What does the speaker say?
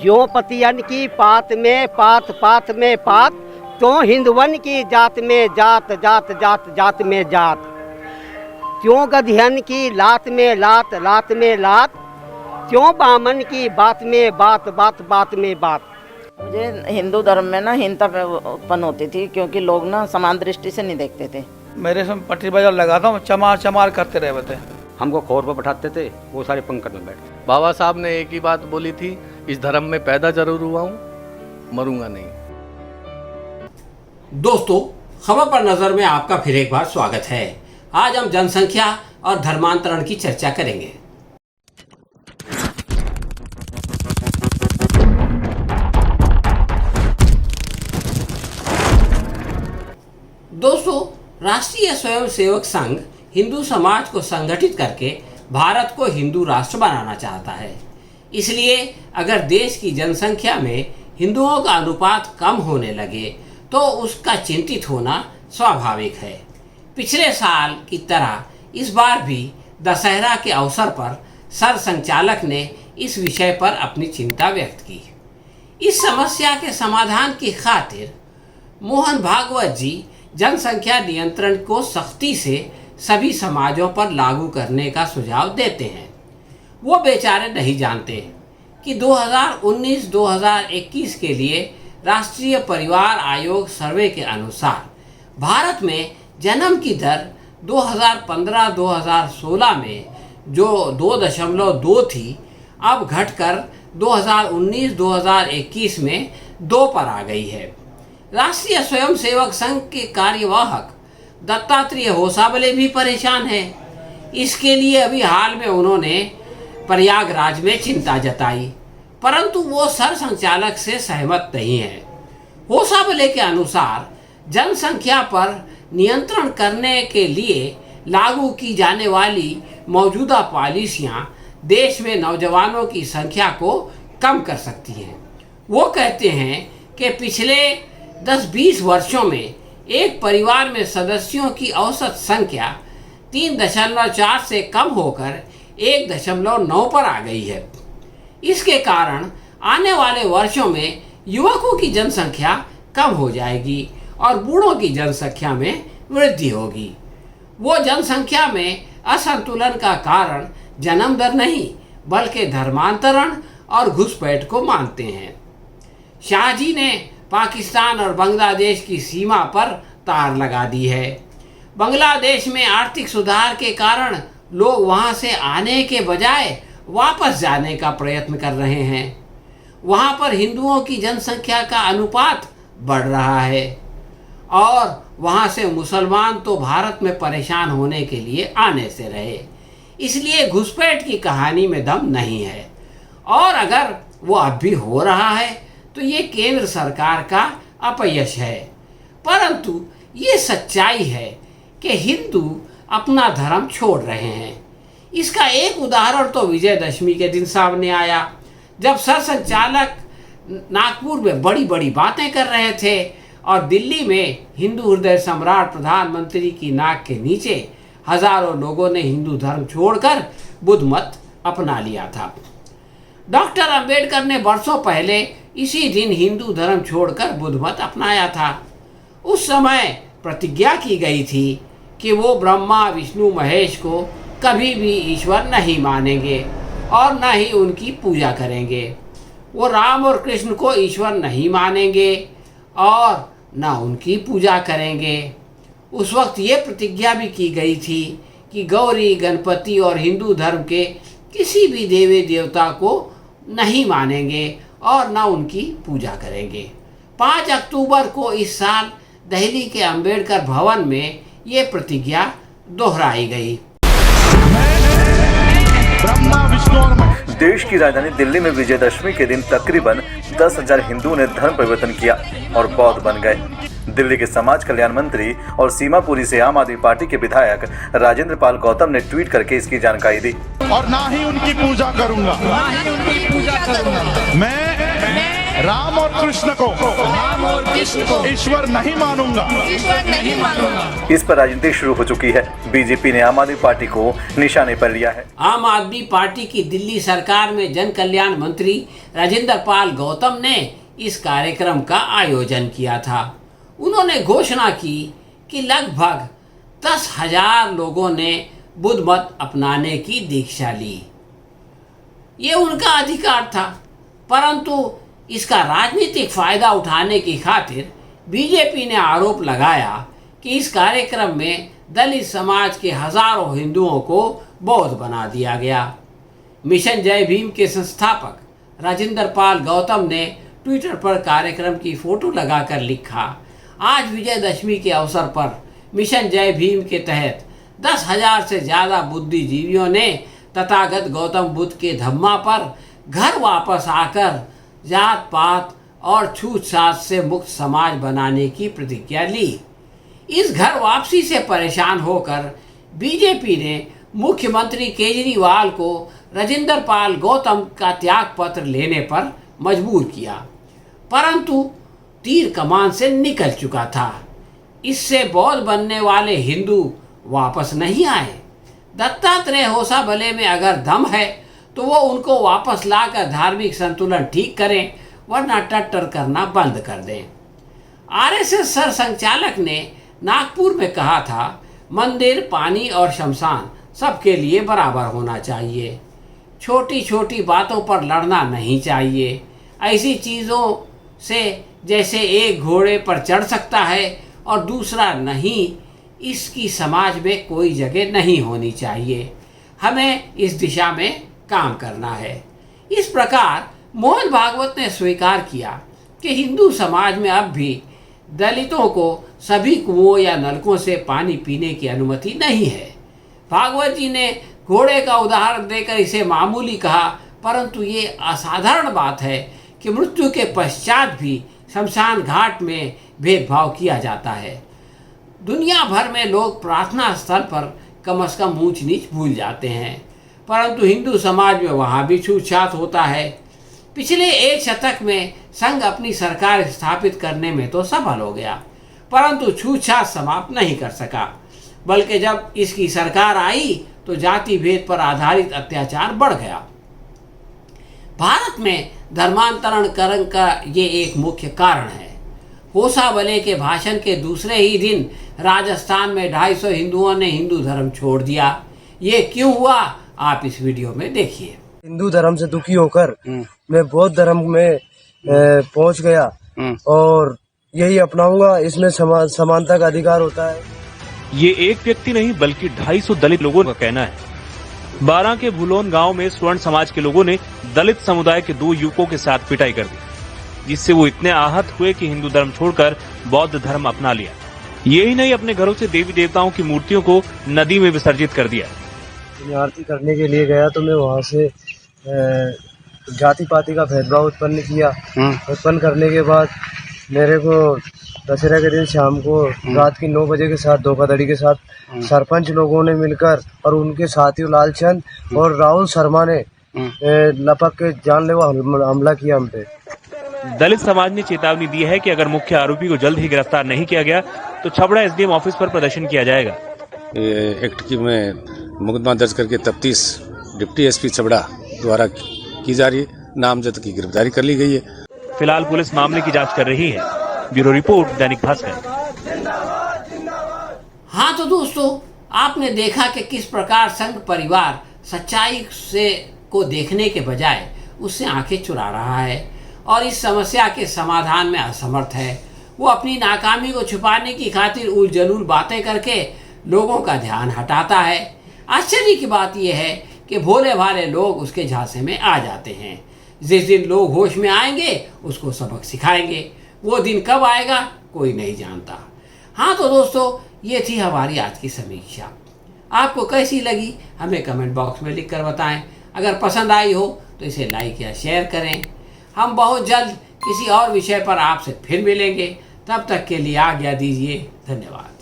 ज्यों पतियन की पात में पात पात में पात, त्यों हिंदवन की जात में जात जात जात जात में जात, त्यों गधियन की लात में लात लात में लात, त्यों बामन की बात में बात बात बात में बात। मुझे हिंदू धर्म में ना हीनता उत्पन्न होती थी, क्योंकि लोग ना समान दृष्टि से नहीं देखते थे। मेरे से पट्टी बाजार लगाता हूँ, चमार चमार करते रहे थे। हमको खोर पर बैठाते थे, वो सारे पंकज में बैठते। बाबा साहब ने एक ही बात बोली थी, इस धर्म में पैदा जरूर हुआ हूँ, मरूंगा नहीं। दोस्तों, खबर पर नजर में आपका फिर एक बार स्वागत है। आज हम जनसंख्या और धर्मांतरण की चर्चा करेंगे। दोस्तों, राष्ट्रीय स्वयंसेवक संघ हिंदू समाज को संगठित करके भारत को हिंदू राष्ट्र बनाना चाहता है। इसलिए अगर देश की जनसंख्या में हिंदुओं का अनुपात कम होने लगे तो उसका चिंतित होना स्वाभाविक है। पिछले साल की तरह इस बार भी दशहरा के अवसर पर सर संचालक ने इस विषय पर अपनी चिंता व्यक्त की। इस समस्या के समाधान की खातिर मोहन भागवत जी जनसंख्या नियंत्रण को सख्ती से सभी समाजों पर लागू करने का सुझाव देते हैं। वो बेचारे नहीं जानते कि 2019-2021 के लिए राष्ट्रीय परिवार आयोग सर्वे के अनुसार भारत में जन्म की दर 2015-2016 में जो 2.2 थी, अब घटकर 2019-2021 में 2 पर आ गई है। राष्ट्रीय स्वयंसेवक संघ के कार्यवाहक दत्तात्रेय होसाबले भी परेशान हैं। इसके लिए अभी हाल में उन्होंने प्रयागराज में चिंता जताई, परंतु वो सर संचालक से सहमत नहीं है। होसाबले के अनुसार जनसंख्या पर नियंत्रण करने के लिए लागू की जाने वाली मौजूदा पॉलिसियां देश में नौजवानों की संख्या को कम कर सकती हैं। वो कहते हैं कि पिछले 10-20 वर्षों में एक परिवार में सदस्यों की औसत संख्या 3.4 से कम होकर 1.9 पर आ गई है। इसके कारण आने वाले वर्षों में युवकों की जनसंख्या कम हो जाएगी और बूढ़ों की जनसंख्या में वृद्धि होगी। वो जनसंख्या में असंतुलन का कारण जन्म दर नहीं बल्कि धर्मांतरण और घुसपैठ को मानते हैं। शाहजी ने पाकिस्तान और बांग्लादेश की सीमा पर तार लगा दी है। बांग्लादेश में आर्थिक सुधार के कारण लोग वहां से आने के बजाय वापस जाने का प्रयत्न कर रहे हैं। वहां पर हिंदुओं की जनसंख्या का अनुपात बढ़ रहा है और वहां से मुसलमान तो भारत में परेशान होने के लिए आने से रहे। इसलिए घुसपैठ की कहानी में दम नहीं है, और अगर वो अब भी हो रहा है तो ये केंद्र सरकार का अपयश है। परंतु ये सच्चाई है कि हिंदू अपना धर्म छोड़ रहे हैं। इसका एक उदाहरण तो विजयदशमी के दिन सामने आया, जब सर संचालक नागपुर में बड़ी बड़ी बातें कर रहे थे और दिल्ली में हिंदू हृदय सम्राट प्रधानमंत्री की नाक के नीचे हजारों लोगों ने हिंदू धर्म छोड़कर बुद्ध मत अपना लिया था। डॉक्टर अंबेडकर ने वर्षों पहले इसी दिन हिंदू धर्म छोड़कर बुद्ध मत अपनाया था। उस समय प्रतिज्ञा की गई थी कि वो ब्रह्मा विष्णु महेश को कभी भी ईश्वर नहीं मानेंगे और न ही उनकी पूजा करेंगे। वो राम और कृष्ण को ईश्वर नहीं मानेंगे और न उनकी पूजा करेंगे। उस वक्त ये प्रतिज्ञा भी की गई थी कि गौरी, गणपति और हिंदू धर्म के किसी भी देवी देवता को नहीं मानेंगे और न उनकी पूजा करेंगे। 5 अक्टूबर को इस साल दिल्ली के अंबेडकर भवन में ये प्रतिज्ञा दोहराई गई। देश की राजधानी दिल्ली में विजयदशमी के दिन तकरीबन 10,000 हिंदुओं ने धर्म परिवर्तन किया और बौद्ध बन गए। दिल्ली के समाज कल्याण मंत्री और सीमापुरी से आम आदमी पार्टी के विधायक राजेंद्र पाल गौतम ने ट्वीट करके इसकी जानकारी दी। और ना ही उनकी पूजा करूंगा, मैं राम और कृष्ण को ईश्वर नहीं मानूंगा। इस पर राजनीति शुरू हो चुकी है। बीजेपी ने आम आदमी पार्टी को निशाने पर लिया है। आम आदमी पार्टी की दिल्ली सरकार में जन कल्याण मंत्री राजेंद्र पाल गौतम ने इस कार्यक्रम का आयोजन किया था। उन्होंने घोषणा की कि लगभग 10,000 लोगों ने बुद्ध मत अपनाने की दीक्षा ली। ये उनका अधिकार था, परंतु इसका राजनीतिक फायदा उठाने की खातिर बीजेपी ने आरोप लगाया कि इस कार्यक्रम में दलित समाज के हजारों हिंदुओं को बौद्ध बना दिया गया। मिशन जय भीम के संस्थापक राजेंद्र पाल गौतम ने ट्विटर पर कार्यक्रम की फोटो लगाकर लिखा, आज विजयदशमी के अवसर पर मिशन जय भीम के तहत 10,000 से ज़्यादा बुद्धिजीवियों ने तथागत गौतम बुद्ध के धम्मा पर घर वापस आकर जात पात और छूत-छात से मुक्त समाज बनाने की प्रतिज्ञा ली। इस घर वापसी से परेशान होकर बीजेपी ने मुख्यमंत्री केजरीवाल को राजेंद्र पाल गौतम का त्याग पत्र लेने पर मजबूर किया, परंतु तीर कमान से निकल चुका था। इससे बौद्ध बनने वाले हिंदू वापस नहीं आए। दत्तात्रेय होसाबले में अगर दम है तो वो उनको वापस लाकर धार्मिक संतुलन ठीक करें, वरना टट्टर करना बंद कर दें। आरएसएस सरसंघचालक ने नागपुर में कहा था, मंदिर, पानी और शमशान सबके लिए बराबर होना चाहिए। छोटी छोटी बातों पर लड़ना नहीं चाहिए। ऐसी चीज़ों से जैसे एक घोड़े पर चढ़ सकता है और दूसरा नहीं, इसकी समाज में कोई जगह नहीं होनी चाहिए। हमें इस दिशा में काम करना है। इस प्रकार मोहन भागवत ने स्वीकार किया कि हिंदू समाज में अब भी दलितों को सभी कुओं या नलकों से पानी पीने की अनुमति नहीं है। भागवत जी ने घोड़े का उदाहरण देकर इसे मामूली कहा, परंतु ये असाधारण बात है कि मृत्यु के पश्चात भी शमशान घाट में भेदभाव किया जाता है। दुनिया भर में लोग प्रार्थना स्थल पर कम से कम ऊंच नीच भूल जाते हैं, परंतु हिंदू समाज में वहाँ भी छूत-छात होता है। पिछले एक शतक में संघ अपनी सरकार स्थापित करने में तो सफल हो गया, परंतु छूत-छात समाप्त नहीं कर सका, बल्कि जब इसकी सरकार आई तो जाति भेद पर आधारित अत्याचार बढ़ गया। भारत में धर्मांतरणकरण का ये एक मुख्य कारण है। होसाबले के भाषण के दूसरे ही दिन राजस्थान में 250 हिंदुओं ने हिंदू धर्म छोड़ दिया। ये क्यों हुआ, आप इस वीडियो में देखिए। हिंदू धर्म से दुखी होकर मैं बौद्ध धर्म में पहुंच गया और यही अपनाऊंगा। इसमें समानता का अधिकार होता है। ये एक व्यक्ति नहीं बल्कि 250 दलित लोगों का कहना है। 12 के भुलोन गांव में स्वर्ण समाज के लोगों ने दलित समुदाय के 2 युवकों के साथ पिटाई कर दी, जिससे वो इतने आहत हुए कि हिंदू धर्म छोड़कर बौद्ध धर्म अपना लिया। यही नहीं, अपने घरों से देवी देवताओं की मूर्तियों को नदी में विसर्जित कर दिया। आरती करने के लिए गया तो मैं वहाँ से जाति पाति का भेदभाव उत्पन्न किया। उत्पन्न करने के बाद मेरे को दशहरा के दिन शाम को रात की 9 बजे के साथ धोखाधड़ी के साथ सरपंच लोगों ने मिलकर और उनके साथियों लालचंद और राहुल शर्मा ने लपक के जानलेवा हमला किया हम पे। दलित समाज ने चेतावनी दी है कि अगर मुख्य आरोपी को जल्द ही गिरफ्तार नहीं किया गया तो छबड़ा एसडीएम ऑफिस पर प्रदर्शन किया जाएगा। एक्ट की में मुकदमा दर्ज करके तफ्तीश डिप्टी एसपी छबड़ा द्वारा की जा रही है। नामजद की गिरफ्तारी कर ली गई है। फिलहाल पुलिस मामले की जांच कर रही है। Bureau report, Dainik Bhaskar. हाँ तो दोस्तों, आपने देखा कि किस प्रकार संघ परिवार सच्चाई से को देखने के बजाय उससे आंखें चुरा रहा है और इस समस्या के समाधान में असमर्थ है। वो अपनी नाकामी को छुपाने की खातिर उलझुल बातें करके लोगों का ध्यान हटाता है। आश्चर्य की बात यह है कि भोले भाले लोग उसके झांसे में आ जाते हैं। जिस दिन लोग होश में आएंगे उसको सबक सिखाएंगे। वो दिन कब आएगा कोई नहीं जानता। हाँ तो दोस्तों, ये थी हमारी आज की समीक्षा। आपको कैसी लगी हमें कमेंट बॉक्स में लिख कर बताएं। अगर पसंद आई हो तो इसे लाइक या शेयर करें। हम बहुत जल्द किसी और विषय पर आपसे फिर मिलेंगे। तब तक के लिए आज्ञा दीजिए। धन्यवाद।